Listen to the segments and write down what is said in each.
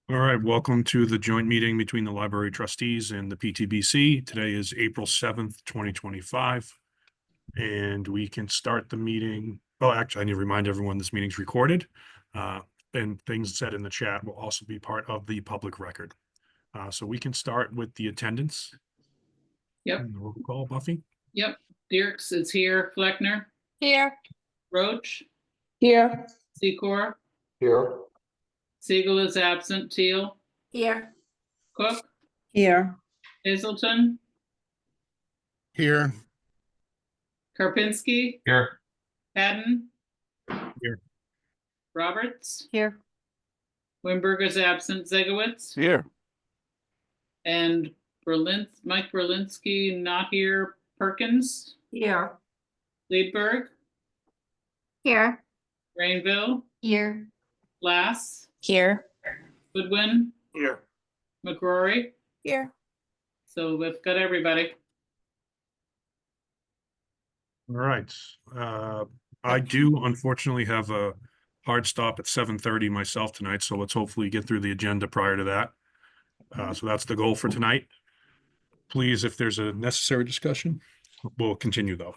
All right, welcome to the joint meeting between the library trustees and the PTBC. Today is April 7th, 2025. And we can start the meeting. Oh, actually, I need to remind everyone this meeting's recorded. And things said in the chat will also be part of the public record. So we can start with the attendance. Yep. And the roll call, Buffy. Yep. Dirks is here. Fleckner. Here. Roach. Here. Secor. Here. Siegel is absent. Teal. Here. Cook. Here. Hazelton. Here. Karpinski. Here. Haddon. Here. Roberts. Here. Wimberg is absent. Zegowitz. Here. And Mike Berlinski not here. Perkins. Here. Liedberg. Here. Rainville. Here. Lass. Here. Goodwin. Here. McCrory. Here. So we've got everybody. All right. I do unfortunately have a hard stop at 7:30 myself tonight, so let's hopefully get through the agenda prior to that. So that's the goal for tonight. Please, if there's a necessary discussion, we'll continue though.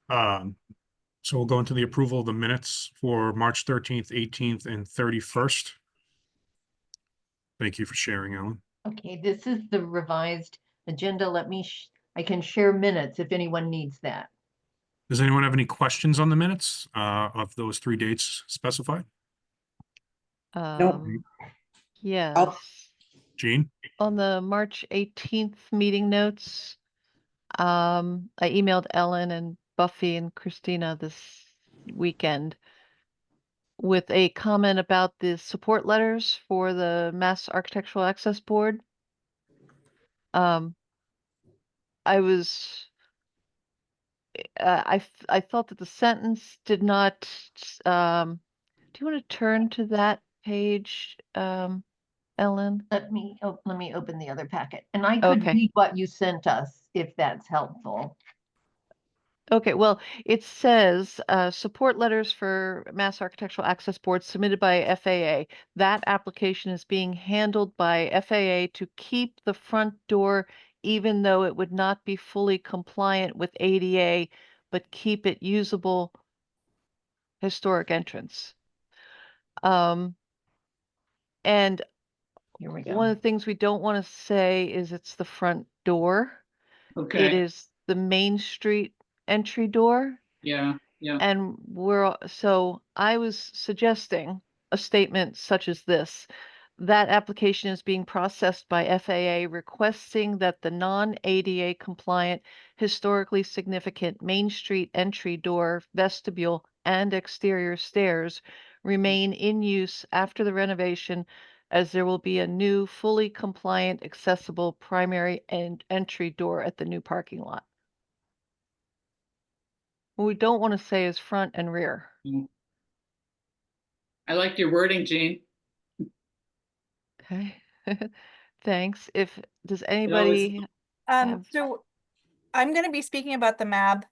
So we'll go into the approval of the minutes for March 13th, 18th, and 31st. Thank you for sharing, Ellen. Okay, this is the revised agenda. I can share minutes if anyone needs that. Does anyone have any questions on the minutes of those 3 dates specified? Yes. Jean? On the March 18th meeting notes, I emailed Ellen and Buffy and Christina this weekend with a comment about the support letters for the Mass Architectural Access Board. I thought that the sentence did not, do you want to turn to that page, Ellen? Let me open the other packet, and I could Okay. read what you sent us if that's helpful. Okay, well, it says support letters for Mass Architectural Access Board submitted by FAA. That application is being handled by FAA to keep the front door, even though it would not be fully compliant with ADA, but keep it usable historic entrance. And Here we go. one of the things we don't want to say is it's the front door. Okay. It is the Main Street entry door. Yeah. Yeah. And so I was suggesting a statement such as this: that application is being processed by FAA requesting that the non-ADA compliant, historically significant Main Street entry door, vestibule, and exterior stairs remain in use after the renovation, as there will be a new, fully compliant, accessible primary and entry door at the new parking lot. What we don't want to say is front and rear. I liked your wording, Jean. Okay. Thanks. Does anybody So I'm going to be speaking about the MAB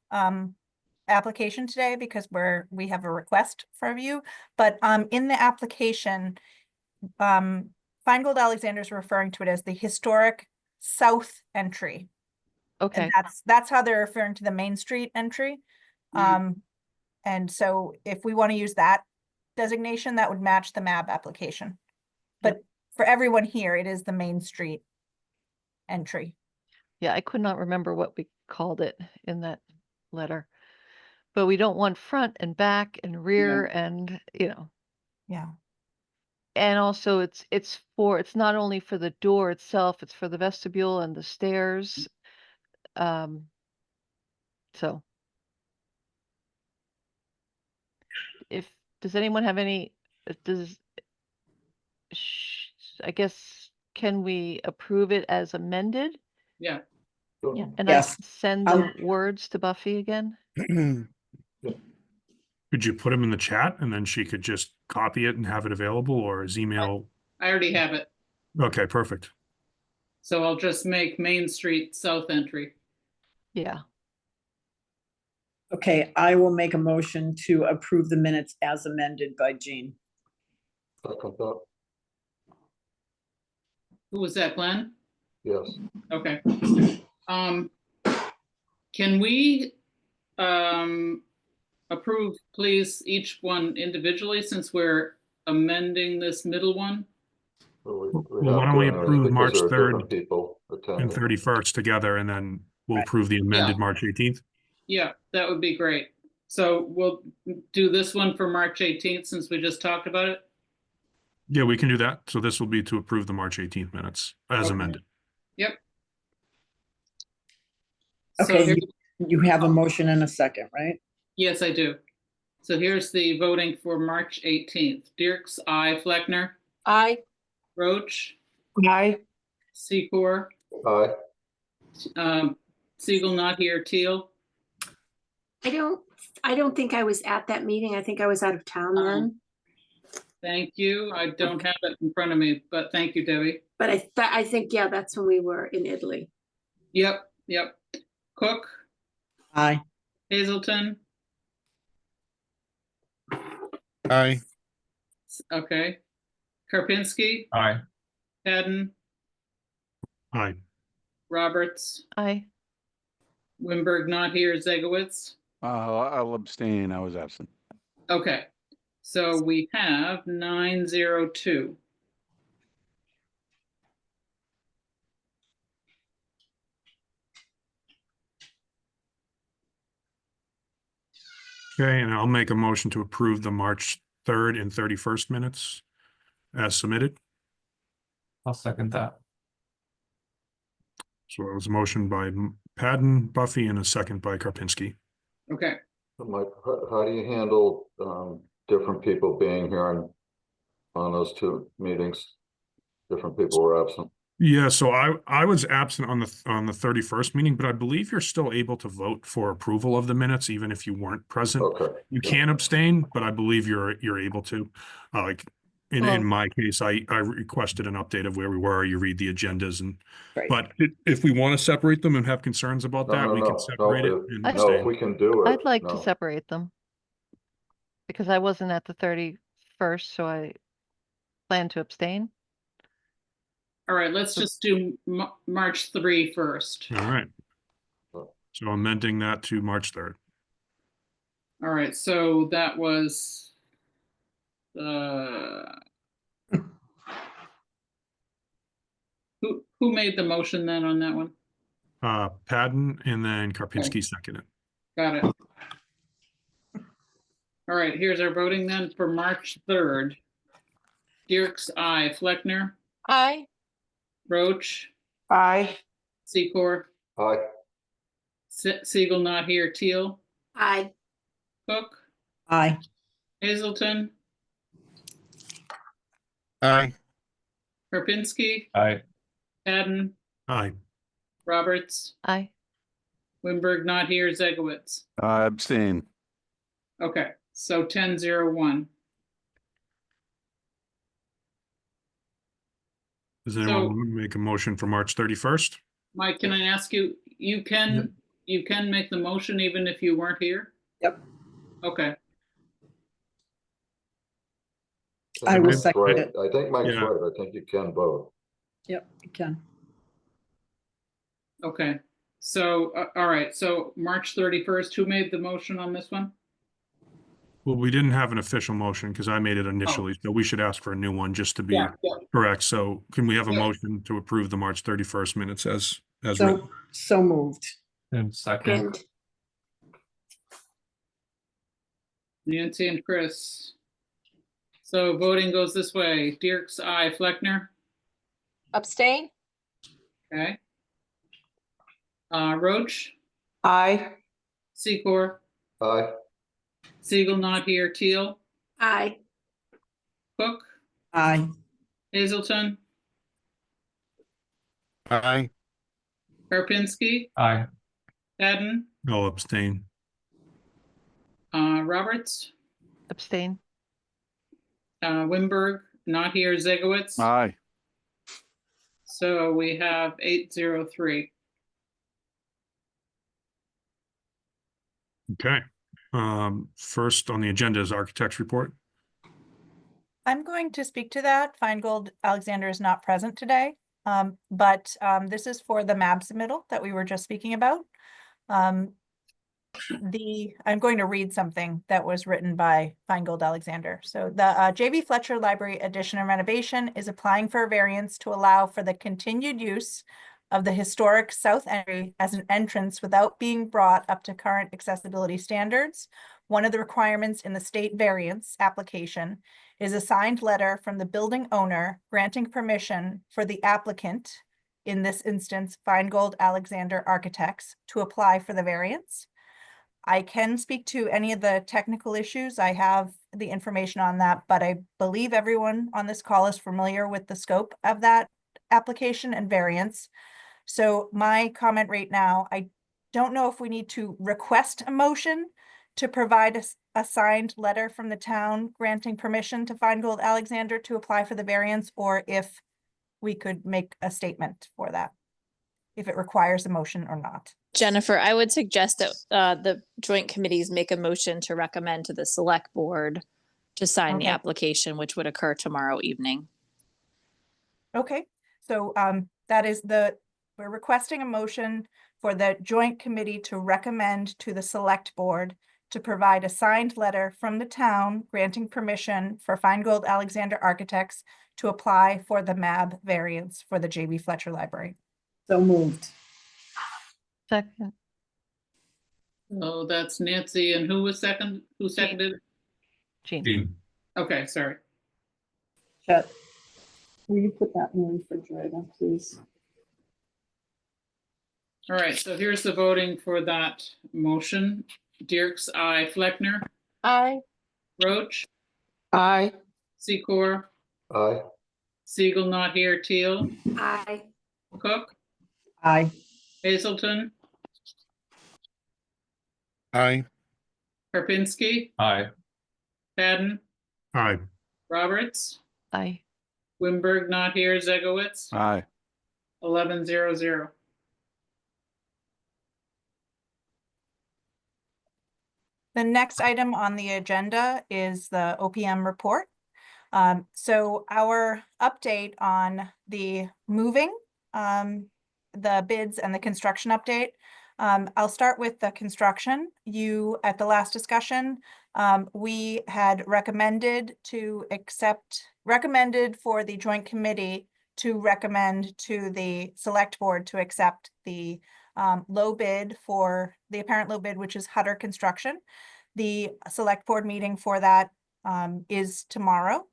application today because we have a request for review. But in the application, Feingold Alexander is referring to it as the historic south entry. okay. And that's how they're referring to the Main Street entry. And so if we want to use that designation, that would match the MAB application. But for everyone here, it is the Main Street entry. Yeah, I could not remember what we called it in that letter. But we don't want front and back and rear and, Yeah. And also it's not only for the door itself, it's for the vestibule and the stairs. So does anyone have any, I guess, can we approve it as amended? Yeah. Yeah. And Yes. I send the words to Buffy again? Could you put them in the chat and then she could just copy it and have it available, or is email? I already have it. Okay, perfect. So I'll just make Main Street south entry. Yeah. Okay, I will make a motion to approve the minutes as amended by Jean. Who was that, Glenn? Yes. Okay. Can we, approve, please, each one individually, since we're amending this middle one? We Well, have why don't to we anyways, approve because March there are 3rd different people and attending. 31st together, and then we'll Right. approve the amended Yeah. March 18th? Yeah, that would be great. So we'll do this one for March 18th, since we just talked about it. Yeah, we can do that. So this will be to approve the March 18th minutes as Okay. amended. Yep. So Okay, here- you have a motion and a second, right? yes, I do. So here's the voting for March 18th. Dirks, I, Fleckner, Aye. Roach, Aye. Secor, Aye. Siegel not here, Teal. I don't think I was at that meeting. I think I was out of town then. Thank you. I don't have it in front of me, but thank you, Debbie. But I think, yeah, that's when we were in Italy. Yep. Cook, Aye. Hazelton, Aye. okay. Karpinski, Aye. Hadden, Aye. Roberts, Aye. Wimberg not here, Zegowitz. I'll abstain. I was absent. Okay, so we have 902. Okay, and I'll make a motion to approve the March 3rd and 31st minutes as submitted. I'll second that. So it was a motion by Padden, Buffy, and a second by Karpinski. Okay, Mike, how do you handle different people being here on those two meetings? Different people were absent. Yeah, so I was absent on the 31st meeting, but I believe you're still able to vote for approval of the minutes, even if you weren't present. Okay. You can abstain, but I believe you're able to. Like in my case, I requested an update of where we were. You read the agendas, and Right. but if we want to separate them and have concerns about that, we can separate it. And No, if abstain. we can do it. I'd like to no. separate them. Because I wasn't at the 31st, so I plan to abstain. all right, let's just do March 3 first. All right. So amending that to March 3rd. All right, so that was who made the motion then on that one? Padden and then Karpinski seconded. Got it. All right, here's our voting then for March 3rd. Dirks, I, Fleckner, Aye. Roach, Aye. Secor, Aye. Siegel not here, Teal, Aye. Cook, Aye. Hazelton, Aye. Karpinski, Aye. Hadden, Aye. Roberts, Aye. Wimberg not here, Zegowitz. Abstain. Okay, so 10-0-1. Does anyone want to make a motion for March 31st? Mike, can I ask you, you can make the motion even if you weren't here? Yep. Okay, I will Mike's second right. it. I think Mike's Yeah. right. I think you can vote. Yep, you can. okay. So, all right, so March 31st, who made the motion on this one? Well, we didn't have an official motion because I made it initially, so we should ask for a new one just to be Yeah. correct. So can we have a Yeah. motion to approve the March 31st minutes as written? So moved. And second. And Nancy and Chris. So voting goes this way. Dirks, I, Fleckner, abstain? okay. Roach, Aye. Secor, Aye. Siegel not here, Teal, Aye. Cook, Aye. Hazelton, Aye. Karpinski, Aye. Hadden, I'll abstain. Roberts, Abstain. Wimberg not here, Zegowitz. Aye. So we have 8-0-3. Okay. First on the agenda is architect's report. I'm going to speak to that. Feingold Alexander is not present today. But this is for the MAB submittal that we were just speaking about. I'm going to read something that was written by Feingold Alexander. So the J.B. Fletcher Library addition and renovation is applying for a variance to allow for the continued use of the historic south entry as an entrance without being brought up to current accessibility standards. One of the requirements in the state variance application is a signed letter from the building owner granting permission for the applicant, in this instance, Feingold Alexander Architects, to apply for the variance. I can speak to any of the technical issues. I have the information on that, but I believe everyone on this call is familiar with the scope of that application and variance. So my comment right now, I don't know if we need to request a motion to provide a signed letter from the town granting permission to Feingold Alexander to apply for the variance, or if we could make a statement for that, if it requires a motion or not. Jennifer, I would suggest that the joint committees make a motion to recommend to the select board to sign the Okay. application, which would occur tomorrow evening. Okay, so we're requesting a motion for the joint committee to recommend to the select board to provide a signed letter from the town granting permission for Feingold Alexander Architects to apply for the MAB variance for the J.B. Fletcher Library. So moved. Second, So that's Nancy, and who seconded? Jean. Okay, sorry. Chet, will you put that in the refrigerator, please? All right, so here's the voting for that motion. Dirks, aye. Fleckner, Aye. Roach, Aye. Secor, Aye. Siegel not here, Teal, Aye. Cook, Aye. Hazelton, Aye. Karpinski, Aye. Padden, Aye. Roberts, Aye. Wimberg not here, Zegowitz, Aye. 11-0-0. The next item on the agenda is the OPM report. So our update on the moving, the bids and the construction update. I'll start with the construction. At the last discussion, we had recommended for the joint committee to recommend to the select board to accept the low bid for the apparent low bid, which is Hutter Construction. The select board meeting for that is tomorrow.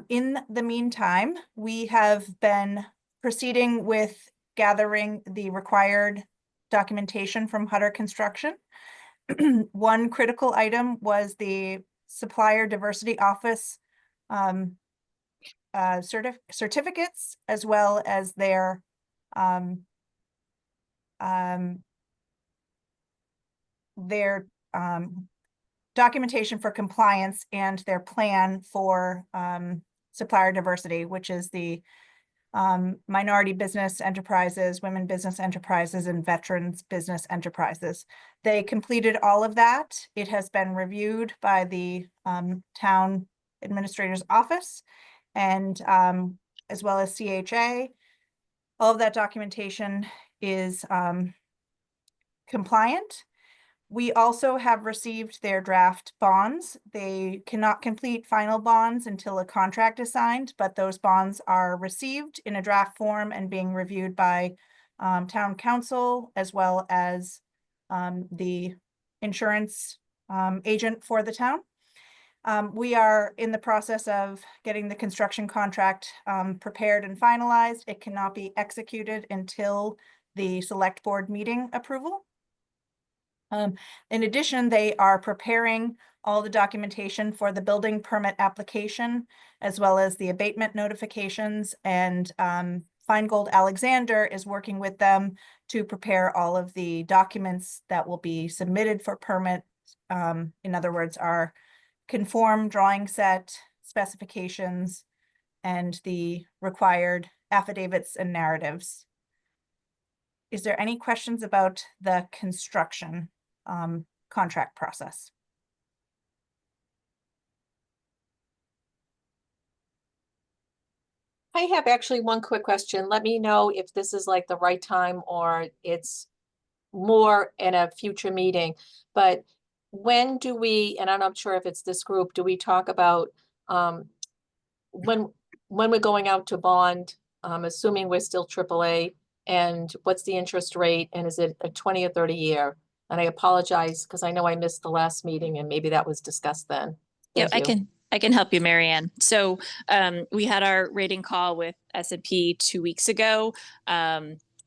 In the meantime, we have been proceeding with gathering the required documentation from Hutter Construction. One critical item was the Supplier Diversity Office certificates, as well as their documentation for compliance and their plan for supplier diversity, which is the minority business enterprises, women business enterprises, and veterans business enterprises. They completed all of that. It has been reviewed by the town administrator's office and as well as CHA. All of that documentation is compliant. We also have received their draft bonds. They cannot complete final bonds until a contract is signed, but those bonds are received in a draft form and being reviewed by town council, as well as the insurance agent for the town. We are in the process of getting the construction contract prepared and finalized. It cannot be executed until the select board meeting approval. In addition, they are preparing all the documentation for the building permit application, as well as the abatement notifications, and Feingold Alexander is working with them to prepare all of the documents that will be submitted for permit. In other words, our conform drawing set, specifications, and the required affidavits and narratives. Is there any questions about the construction contract process? I have actually one quick question. Let me know if this is like the right time or it's more in a future meeting. But when do we, and I'm not sure if it's this group, do we talk about when we're going out to bond, assuming we're still AAA, and what's the interest rate, and is it a 20 or 30 year? And I apologize because I know I missed the last meeting and maybe that was discussed then. Yeah, Thank you. I can help you, Marianne. So we had our rating call with S&P 2 weeks ago.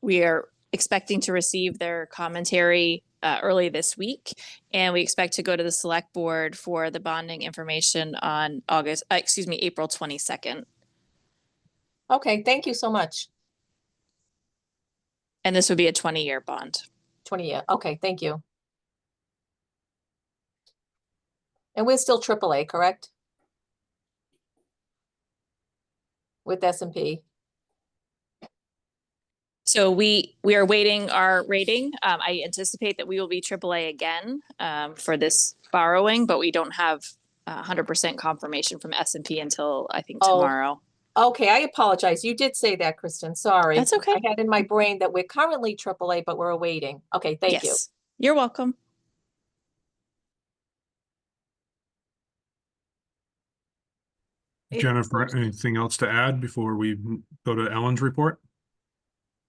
We are expecting to receive their commentary early this week, and we expect to go to the select board for the bonding information on April 22nd. Okay, thank you so much. And this would be a 20-year bond. 20 year. Okay, thank you. And we're still AAA, correct? With S&P. So we are waiting our rating. I anticipate that we will be AAA again for this borrowing, but we don't have 100% confirmation from S&P until I think tomorrow. Okay, I apologize. You did say that, Kristen. Sorry. That's okay. I had in my brain that we're currently AAA, but we're awaiting. Okay, thank you. Yes, you're welcome. Jennifer, anything else to add before we go to Ellen's report?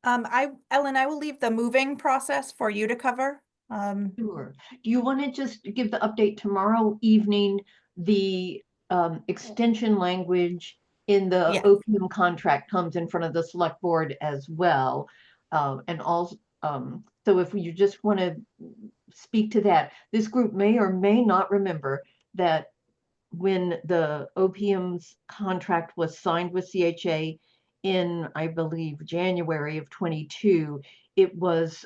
Ellen, I will leave the moving process for you to cover. Sure. Do you want to just give the update tomorrow evening? The extension language in the Yeah. OPM contract comes in front of the select board as well. And also, so if you just want to speak to that, this group may or may not remember that when the OPM's contract was signed with CHA in, I believe, January of 22, it was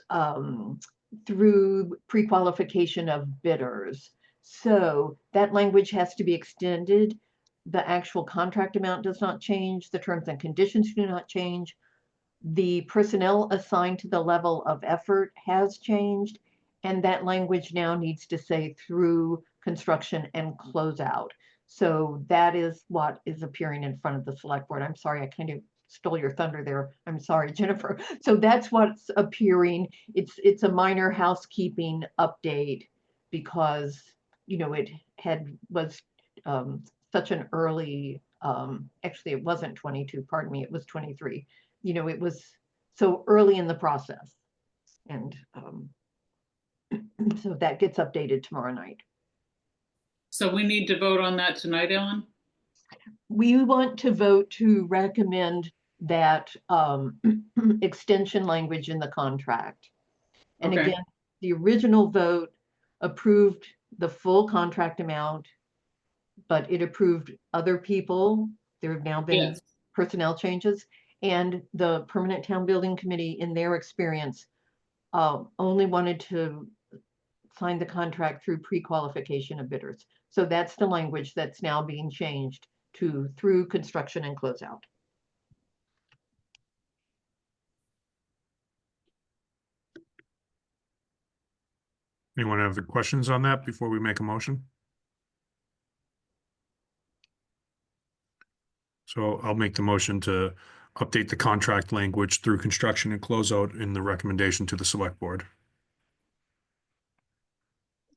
through pre-qualification of bidders. So that language has to be extended. The actual contract amount does not change. The terms and conditions do not change. The personnel assigned to the level of effort has changed. And that language now needs to say through construction and closeout. So that is what is appearing in front of the select board. I'm sorry, I kind of stole your thunder there. I'm sorry, Jennifer. So that's what's appearing. It's a minor housekeeping update because, you know, it was such an early, actually it wasn't 22, pardon me, it was 23. You know, it was so early in the process. And so that gets updated tomorrow night. So we need to vote on that tonight, Ellen? We want to vote to recommend that extension language in the contract. And Okay. again, the original vote approved the full contract amount, but it approved other people. There have now been Yes. personnel changes, and the Permanent Town Building Committee, in their experience, only wanted to sign the contract through pre-qualification of bidders. So that's the language that's now being changed to through construction and closeout. Anyone have questions on that before we make a motion? So I'll make the motion to update the contract language through construction and closeout in the recommendation to the select board.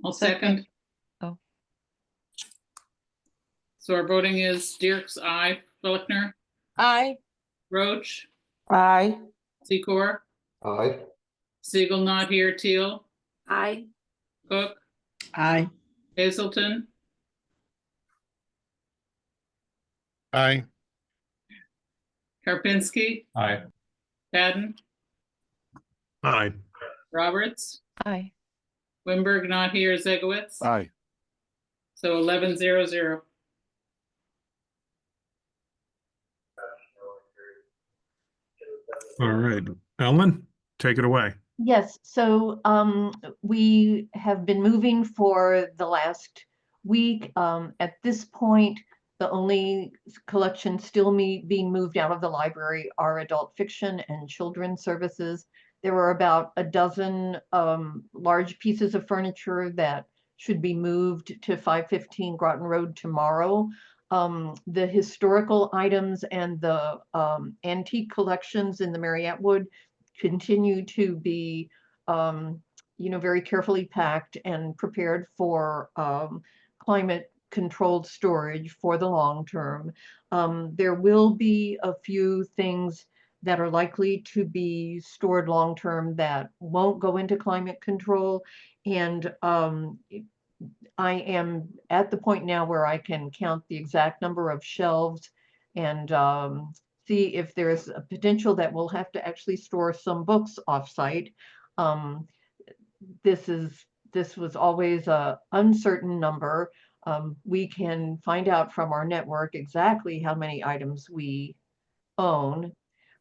I'll second. Oh. So our voting is Dirks, aye. Fellekner, Aye. Roach, Aye. Secor, Aye. Siegel not here, Teal, Aye. Cook, Aye. Hazelton, Aye. Karpinski, Aye. Madden, Aye. Roberts, Aye. Wimberg not here, Zegowitz. Aye. So 11-0-0. All right, Ellen, take it away. Yes, so we have been moving for the last week. At this point, the only collections still being moved out of the library are adult fiction and children's services. There are about a dozen large pieces of furniture that should be moved to 515 Groton Road tomorrow. The historical items and the antique collections in the Mary Atwood continue to be, very carefully packed and prepared for climate controlled storage for the long term. There will be a few things that are likely to be stored long term that won't go into climate control. And I am at the point now where I can count the exact number of shelves and see if there's a potential that we'll have to actually store some books offsite. Um, this was always a uncertain number. We can find out from our network exactly how many items we own.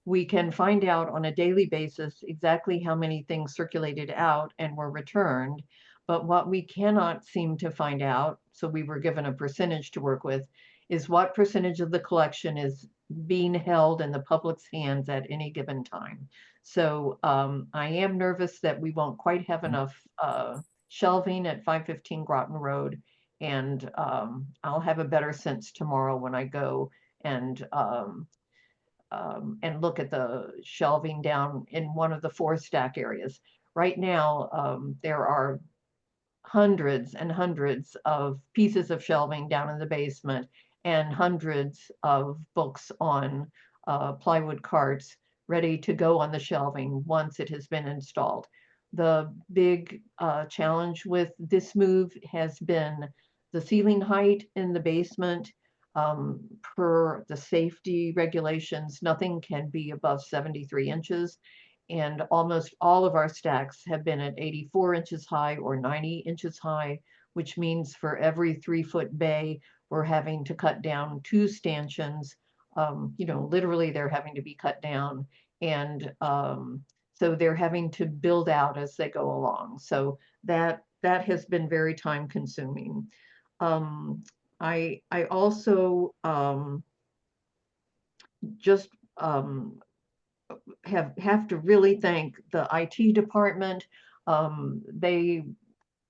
We can find out on a daily basis exactly how many things circulated out and were returned. But what we cannot seem to find out, so we were given a percentage to work with, is what percentage of the collection is being held in the public's hands at any given time. So I am nervous that we won't quite have enough shelving at 515 Groton Road. And I'll have a better sense tomorrow when I go and look at the shelving down in one of the 4 stack areas. Right now, there are hundreds and hundreds of pieces of shelving down in the basement and hundreds of books on plywood carts ready to go on the shelving once it has been installed. The big challenge with this move has been the ceiling height in the basement. Per the safety regulations, nothing can be above 73 inches. And almost all of our stacks have been at 84 inches high or 90 inches high, which means for every 3-foot bay, we're having to cut down 2 stanchions. Literally they're having to be cut down. And so they're having to build out as they go along. So that has been very time consuming. I also just have to really thank the IT department. They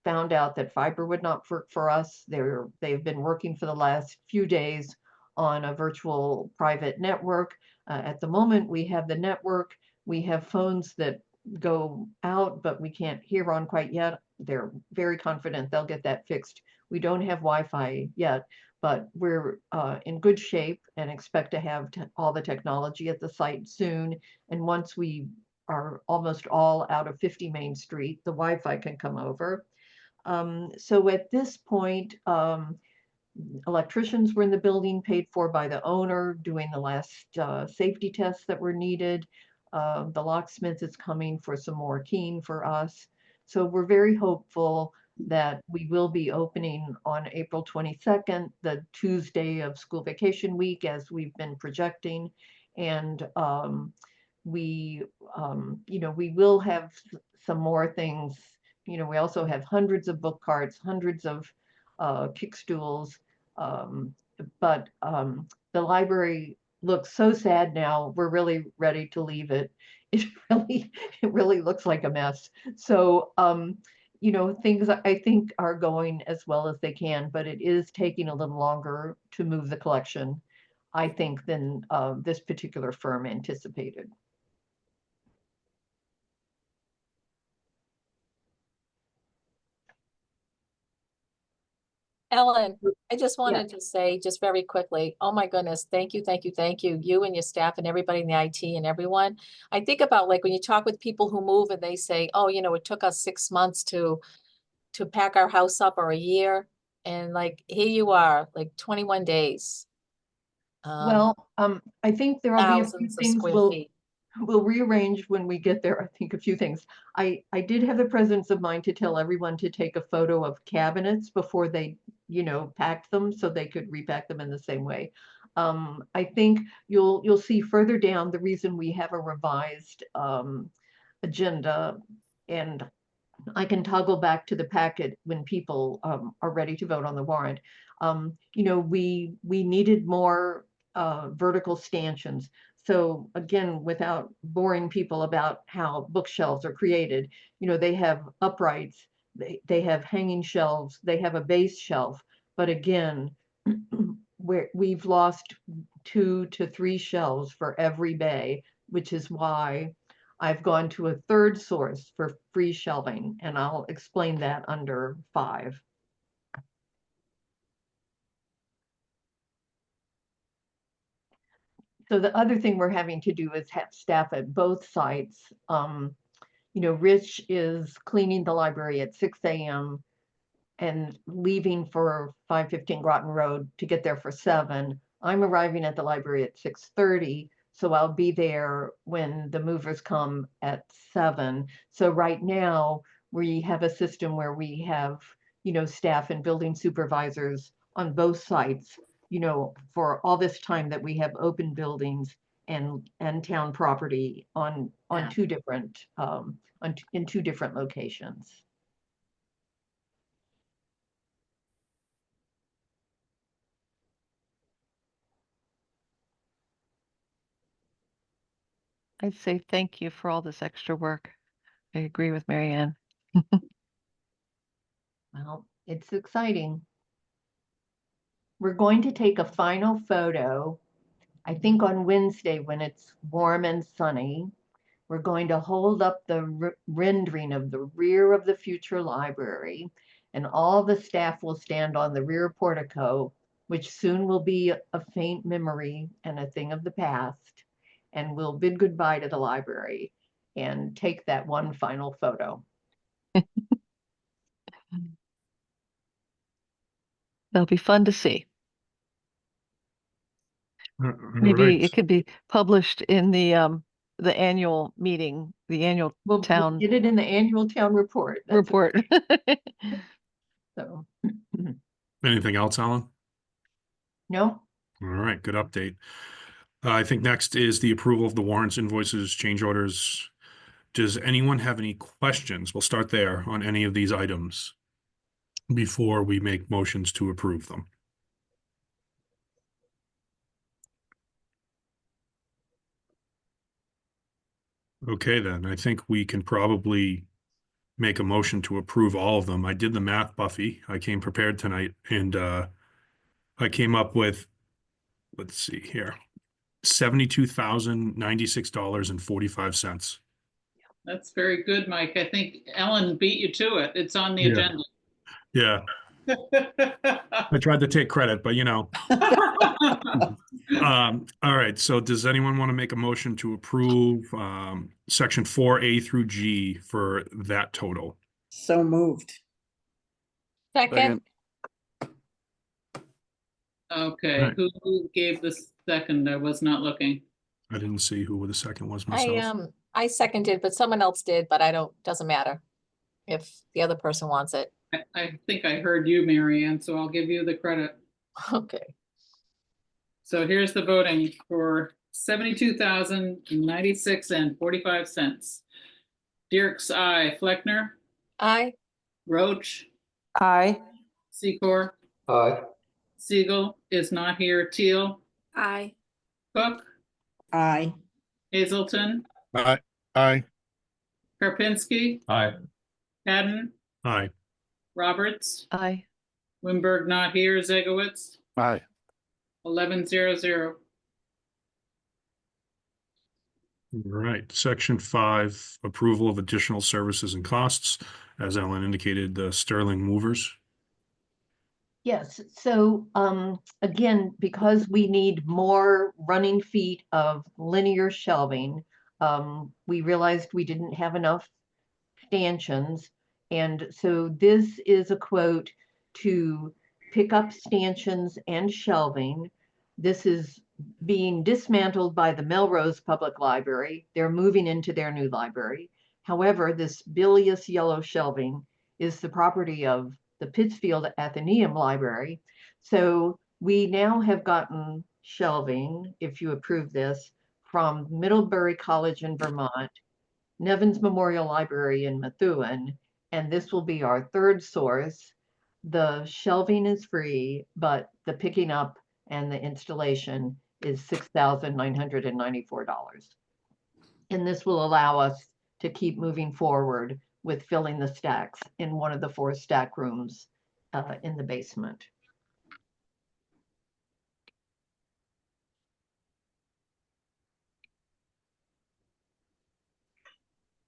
found out that fiber would not work for us. They've been working for the last few days on a virtual private network. At the moment, we have the network. We have phones that go out, but we can't hear on quite yet. They're very confident they'll get that fixed. We don't have Wi-Fi yet, but we're in good shape and expect to have all the technology at the site soon. And once we are almost all out of 50 Main Street, the Wi-Fi can come over. So at this point, electricians were in the building, paid for by the owner, doing the last safety tests that were needed. The locksmith is coming for some more keying for us. So we're very hopeful that we will be opening on April 22nd, the Tuesday of school vacation week, as we've been projecting. And we will have some more things. We also have hundreds of book carts, hundreds of kick stools, but the library looks so sad now. We're really ready to leave it. It really looks like a mess. So things I think are going as well as they can, but it is taking a little longer to move the collection, I think, than this particular firm anticipated. Ellen, I just wanted to say just very quickly, oh my goodness, thank you, thank you, thank you, you and your staff and everybody in the IT and everyone. I think about like when you talk with people who move and they say, oh, it took us 6 months to pack our house up, or a year. And like, here you are, like 21 days. Well, I think there will be a few Thousands of things square we'll feet. rearrange when we get there. I think a few things. I did have the presence of mind to tell everyone to take a photo of cabinets before they, packed them so they could repack them in the same way. I think you'll see further down the reason we have a revised agenda, and I can toggle back to the packet when people are ready to vote on the warrant. We needed more vertical stanchions. So again, without boring people about how bookshelves are created, they have uprights, they have hanging shelves, they have a base shelf. But again, where we've lost 2 to 3 shelves for every bay, which is why I've gone to a third source for free shelving, and I'll explain that under 5. So the other thing we're having to do is have staff at both sites. Rich is cleaning the library at 6 a.m. and leaving for 515 Groton Road to get there for 7. I'm arriving at the library at 6:30, so I'll be there when the movers come at 7. So right now, we have a system where we have, staff and building supervisors on both sites, for all this time that we have open buildings and town property on Yeah. 2 different, in 2 different locations. I'd say thank you for all this extra work. I agree with Mary Ann. Well, it's exciting. We're going to take a final photo, I think on Wednesday when it's warm and sunny. We're going to hold up the rendering of the rear of the future library, and all the staff will stand on the rear portico, which soon will be a faint memory and a thing of the past. And we'll bid goodbye to the library and take that one final photo. That'll be fun to see. All Maybe right. it could be published in the annual meeting, the annual We'll town get it in the annual town report. That's report. so. Anything else, Alan? No, All right, good update. I think next is the approval of the warrants, invoices, change orders. Does anyone have any questions? We'll start there on any of these items before we make motions to approve them. Okay, then I think we can probably make a motion to approve all of them. I did the math, Buffy. I came prepared tonight, and I came up with, let's see here, $72,096.45. That's very good, Mike. I think Ellen beat you to it. It's on the Yeah. agenda. Yeah, I tried to take credit, but all right. So does anyone want to make a motion to approve section 4A through G for that total? So moved. Second, Okay, Right. who gave the second? I was not looking. I didn't see who the second was myself. I seconded, but someone else did, but doesn't matter if the other person wants it. I think I heard you, Mary Ann, so I'll give you the credit. Okay. So here's the voting for 72,096.45. Dirks, aye. Fleckner, Aye. Roach, Aye. Secor, Aye. Siegel is not here. Teal, Aye. Cook, Aye. Hazelton, Aye. Aye. Karpinski, Aye. Haddon, Aye. Roberts, Aye. Wimberg not here. Zegowitz, Aye. 11-0-0. All right. Section 5, approval of additional services and costs. As Ellen indicated, the Sterling movers. yes, so again, because we need more running feet of linear shelving, we realized we didn't have enough stanchions. And so this is a quote to pick up stanchions and shelving. This is being dismantled by the Melrose Public Library. They're moving into their new library. However, this bilious yellow shelving is the property of the Pittsfield Atheneum Library. So we now have gotten shelving, if you approve this, from Middlebury College in Vermont, Nevins Memorial Library in Methuen, and this will be our third source. The shelving is free, but the picking up and the installation is $6,994. And this will allow us to keep moving forward with filling the stacks in one of the 4 stack rooms in the basement.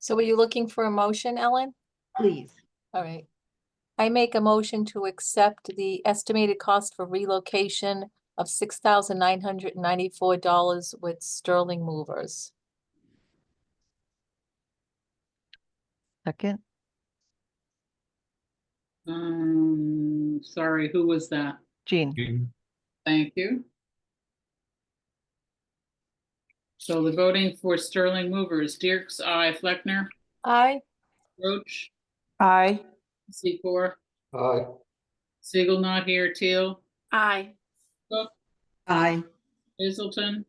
So are you looking for a motion, Ellen? Please. All right. I make a motion to accept the estimated cost for relocation of $6,994 with Sterling Movers. Second, Sorry, who was that? Jean. Thank you. So the voting for Sterling Movers, Dirks, aye. Fleckner, Aye. Roach, Aye. Secor, Aye. Siegel not here, Teal, Aye. Cook, Aye. Hazelton,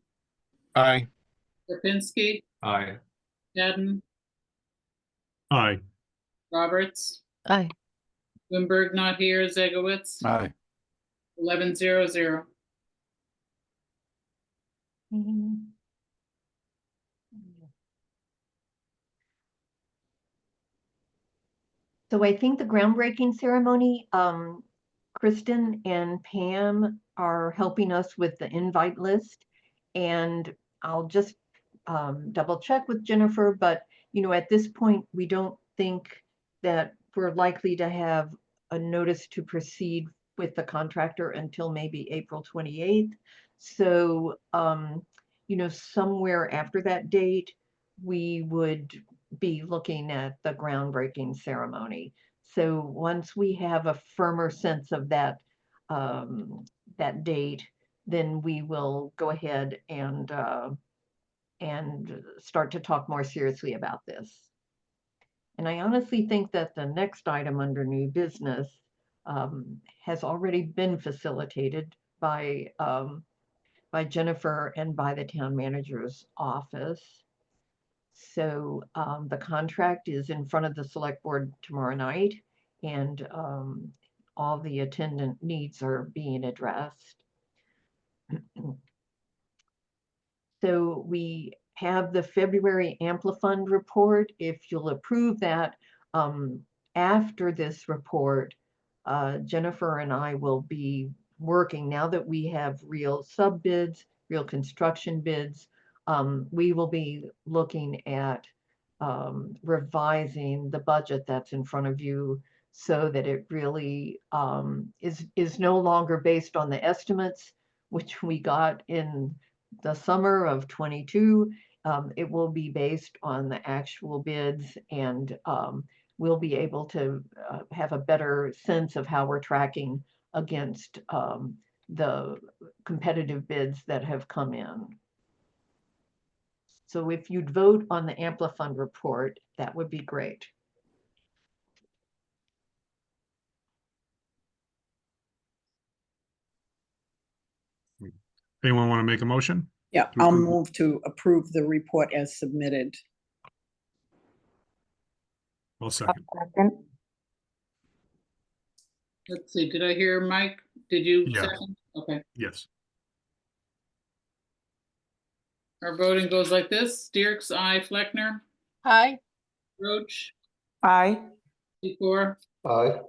Aye. Rapinski, Aye. Madden, Aye. Roberts, Aye. Wimberg not here, Zegowitz, Aye. 11-0-0. So I think the groundbreaking ceremony, Kristen and Pam are helping us with the invite list. And I'll just double check with Jennifer, but at this point, we don't think that we're likely to have a notice to proceed with the contractor until maybe April 28th. So, somewhere after that date, we would be looking at the groundbreaking ceremony. So once we have a firmer sense of that date, then we will go ahead and start to talk more seriously about this. And I honestly think that the next item under new business has already been facilitated by Jennifer and by the town manager's office. So the contract is in front of the select board tomorrow night, and all the attendant needs are being addressed. So we have the February Amplifund report. If you'll approve that, after this report, Jennifer and I will be working, now that we have real sub bids, real construction bids, we will be looking at revising the budget that's in front of you so that it really is no longer based on the estimates which we got in the summer of 22. It will be based on the actual bids, and we'll be able to have a better sense of how we're tracking against the competitive bids that have come in. So if you'd vote on the Amplifund report, that would be great. Anyone want to make a motion? Yeah, To I'll approve. move to approve the report as submitted. I'll second. Let's see, did I hear Mike? Did you Yeah. second? Okay. Yes. Our voting goes like this. Dirks, aye. Fleckner, Aye. Roach, Aye. Secor, Aye.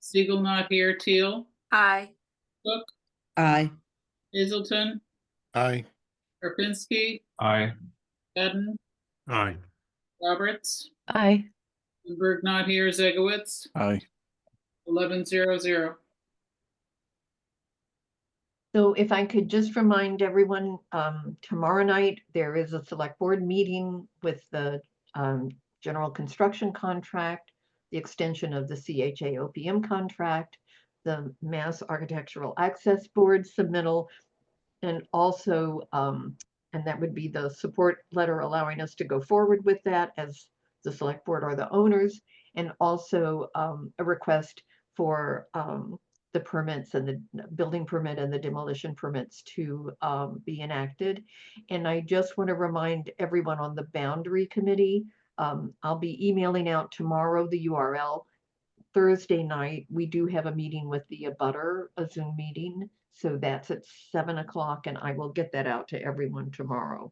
Siegel not here, Teal, Aye. Cook, Aye. Hazelton, Aye. Rapinski, Aye. Madden, Aye. Roberts, Aye. Wimberg not here, Zegowitz, Aye. 11-0-0. So if I could just remind everyone, tomorrow night, there is a select board meeting with the general construction contract, the extension of the CHA OPM contract, the Mass Architectural Access Board submittal, and also, and that would be the support letter allowing us to go forward with that as the select board or the owners, and also a request for the permits and the building permit and the demolition permits to be enacted. And I just want to remind everyone on the boundary committee, I'll be emailing out tomorrow the URL. Thursday night, we do have a meeting with the abutter, a Zoom meeting. So that's at 7 o'clock, and I will get that out to everyone tomorrow.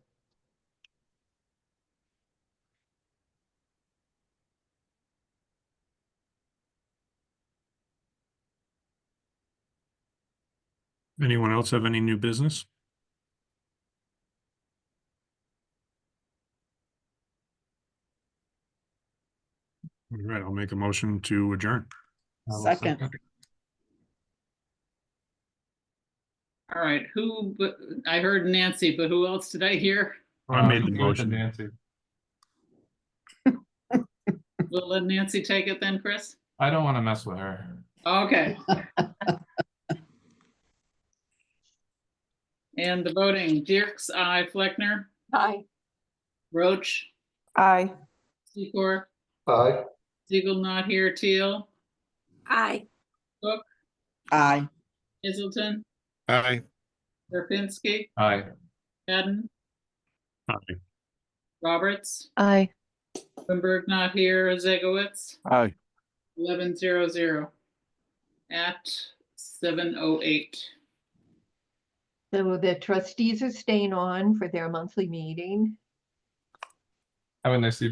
Anyone else have any new business? right, I'll make a motion to adjourn. Second. All right, I heard Nancy, but who else did I hear? I made the motion. Nancy. We'll let Nancy take it then, Chris? I don't want to mess with her. Okay. And the voting, Dirks, aye, Fleckner, Hi. Roach, Aye. Secor, Aye. Siegel not here, Teal, Aye. Cook, Aye. Hazelton, Aye. Serpinski, Aye. Madden, Aye. Roberts, Aye. Wimberg not here, Zegowitz, Aye. 11:00 at 7:08. So the trustees are staying on for their monthly meeting. Have a nice evening.